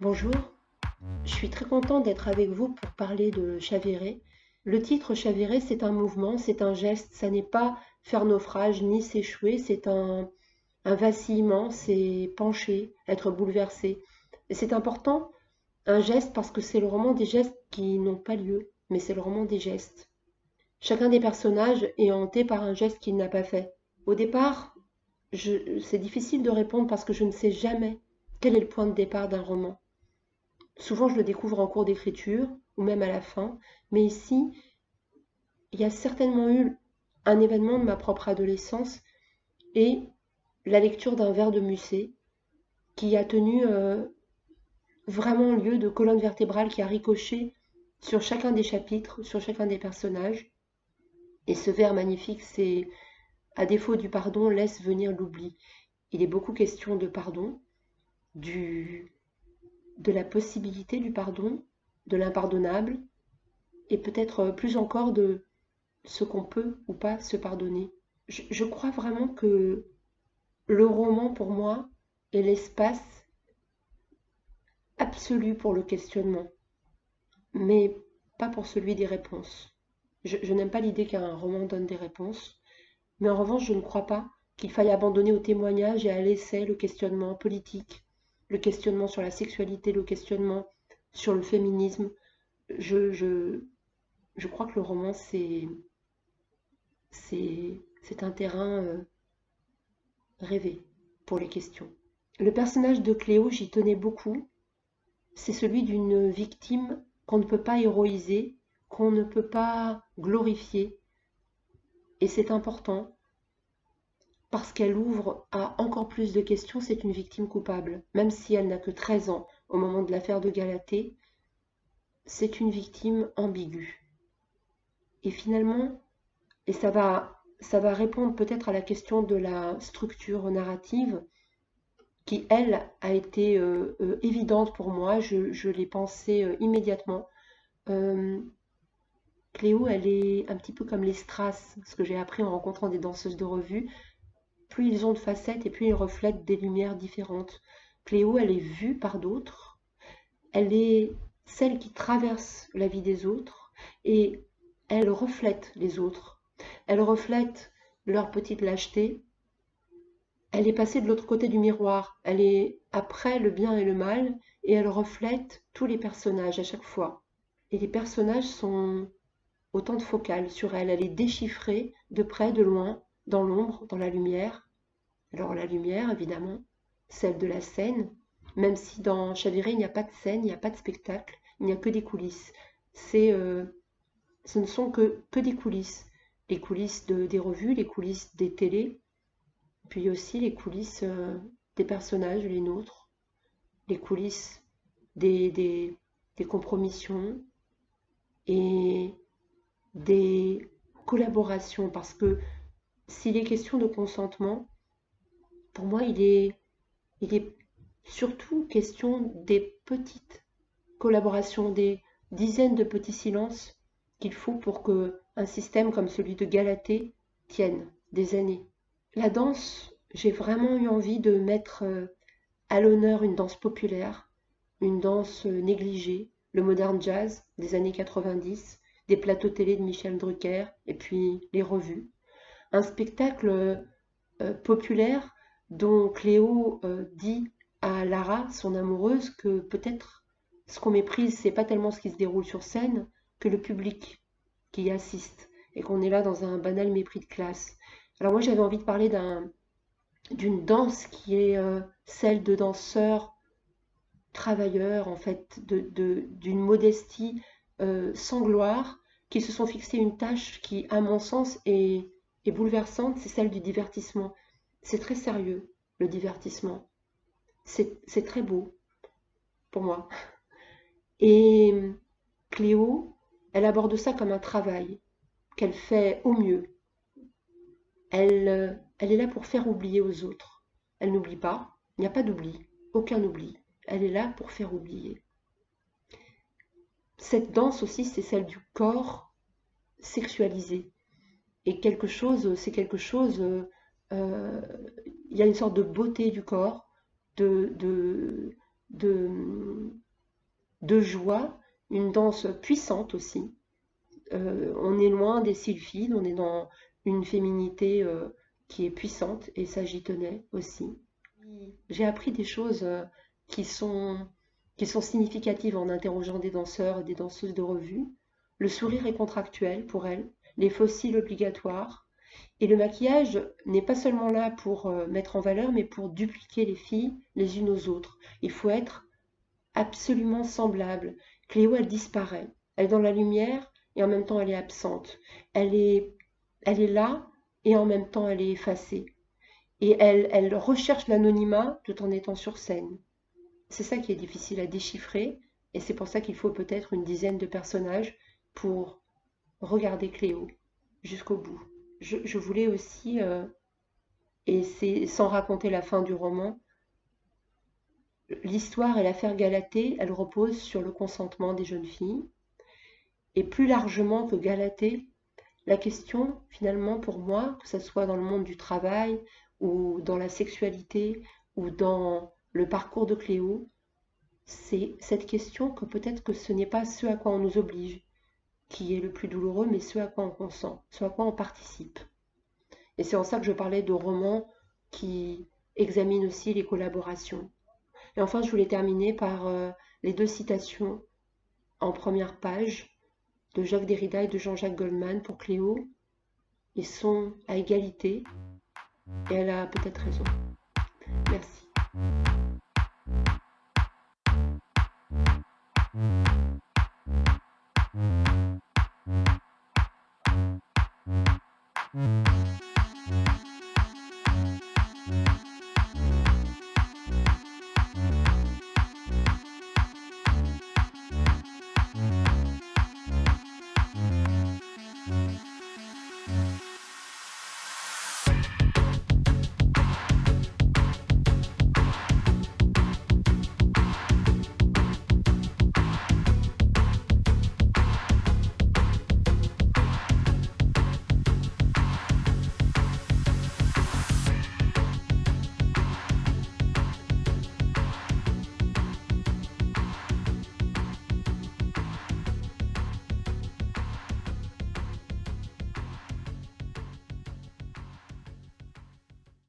Bonjour, je suis très contente d'être avec vous pour parler de chavirer. Le titre chavirer, c'est un mouvement, c'est un geste, ça n'est pas faire naufrage ni s'échouer, c'est un vacillement, c'est pencher, être bouleversé. Et c'est important, un geste, parce que c'est le roman des gestes qui n'ont pas lieu, mais c'est le roman des gestes. Chacun des personnages est hanté par un geste qu'il n'a pas fait. Au départ, c'est difficile de répondre parce que je ne sais jamais quel est le point de départ d'un roman. Souvent, je le découvre en cours d'écriture ou même à la fin, mais ici, il y a certainement eu un événement de ma propre adolescence et la lecture d'un vers de Musset qui a tenu vraiment lieu de colonne vertébrale qui a ricoché sur chacun des chapitres, sur chacun des personnages. Et ce vers magnifique, c'est à défaut du pardon, laisse venir l'oubli. Il est beaucoup question de pardon, du, de la possibilité du pardon, de l'impardonnable, et peut-être plus encore de ce qu'on peut ou pas se pardonner. Je crois vraiment que le roman, pour moi, est l'espace absolu pour le questionnement, mais pas pour celui des réponses. Je n'aime pas l'idée qu'un roman donne des réponses, mais en revanche, je ne crois pas qu'il faille abandonner au témoignage et à l'essai le questionnement politique, le questionnement sur la sexualité, le questionnement sur le féminisme. Je, je, je crois que le roman, c'est un terrain rêvé pour les questions. Le personnage de Cléo, j'y tenais beaucoup. C'est celui d'une victime qu'on ne peut pas héroïser, qu'on ne peut pas glorifier. Et c'est important parce qu'elle ouvre à encore plus de questions. C'est une victime coupable. Même si elle n'a que 13 ans au moment de l'affaire de Galatée, c'est une victime ambiguë. Et finalement, et ça va répondre peut-être à la question de la structure narrative, qui, elle, a été évidente pour moi. Je l'ai pensée immédiatement. Euh, Cléo, elle est un petit peu comme les strass, ce que j'ai appris en rencontrant des danseuses de revue. Plus ils ont de facettes et plus ils reflètent des lumières différentes. Cléo, elle est vue par d'autres. Elle est celle qui traverse la vie des autres et elle reflète les autres. Elle reflète leur petite lâcheté. Elle est passée de l'autre côté du miroir. Elle est après le bien et le mal et elle reflète tous les personnages à chaque fois. Et les personnages sont autant de focales sur elle. Elle est déchiffrée de près, de loin, dans l'ombre, dans la lumière. Alors la lumière, évidemment, celle de la scène, même si dans Chaviré, il n'y a pas de scène, il n'y a pas de spectacle, il n'y a que des coulisses. Ce ne sont que des coulisses. Les coulisses des revues, les coulisses des télés, puis aussi les coulisses des personnages, les nôtres, les coulisses des compromissions et des collaborations. Parce que s'il est question de consentement, pour moi, il est surtout question des petites collaborations, des dizaines de petits silences qu'il faut pour que un système comme celui de Galatée tienne des années. La danse, j'ai vraiment eu envie de mettre à l'honneur une danse populaire, une danse négligée, le modern jazz des années 90, des plateaux télé de Michel Drucker et puis les revues. Un spectacle populaire dont Cléo dit à Lara, son amoureuse, que peut-être ce qu'on méprise, c'est pas tellement ce qui se déroule sur scène que le public qui y assiste et qu'on est là dans un banal mépris de classe. Alors moi j'avais envie de parler d'une danse qui est celle de danseurs travailleurs, en fait, d'une modestie sans gloire, qui se sont fixés une tâche qui, à mon sens, est bouleversante, c'est celle du divertissement. C'est très sérieux, le divertissement. C'est très beau, pour moi. Et Cléo, elle aborde ça comme un travail qu'elle fait au mieux. Elle est là pour faire oublier aux autres. Elle n'oublie pas, il n'y a pas d'oubli, aucun oubli. Elle est là pour faire oublier. cette danse aussi, c'est celle du corps sexualisé. Et c'est quelque chose, il y a une sorte de beauté du corps, de, de, de, de joie, une danse puissante aussi. On est loin des sylphides, on est dans une féminité qui est puissante, et ça j'y tenais aussi. J'ai appris des choses qui sont, qui sont significatives en interrogeant des danseurs et des danseuses de revue. Le sourire est contractuel pour elles, les fossiles obligatoires. Et le maquillage n'est pas seulement là pour mettre en valeur, mais pour dupliquer les filles les unes aux autres. Il faut être absolument semblable. Cléo, elle disparaît. Elle est dans la lumière et en même temps elle est absente. Elle est, elle est là et en même temps elle est effacée. Et elle recherche l'anonymat tout en étant sur scène. C'est ça qui est difficile à déchiffrer et c'est pour ça qu'il faut peut-être une dizaine de personnages pour regarder Cléo jusqu'au bout. Je voulais aussi, et c'est sans raconter la fin du roman, l'histoire et l'affaire Galatée, elle repose sur le consentement des jeunes filles. Et plus largement que Galatée, la question, finalement, pour moi, que ce soit dans le monde du travail, ou dans la sexualité, ou dans le parcours de Cléo, c'est cette question que peut-être que ce n'est pas ce à quoi on nous oblige, qui est le plus douloureux, mais ce à quoi on consent, ce à quoi on participe. Et c'est en ça que je parlais de romans qui examinent aussi les collaborations. Et enfin, je voulais terminer par les deux citations en première page de Jacques Derrida et de Jean-Jacques Goldman pour Cléo. Ils sont à égalité et elle a peut-être raison. Merci.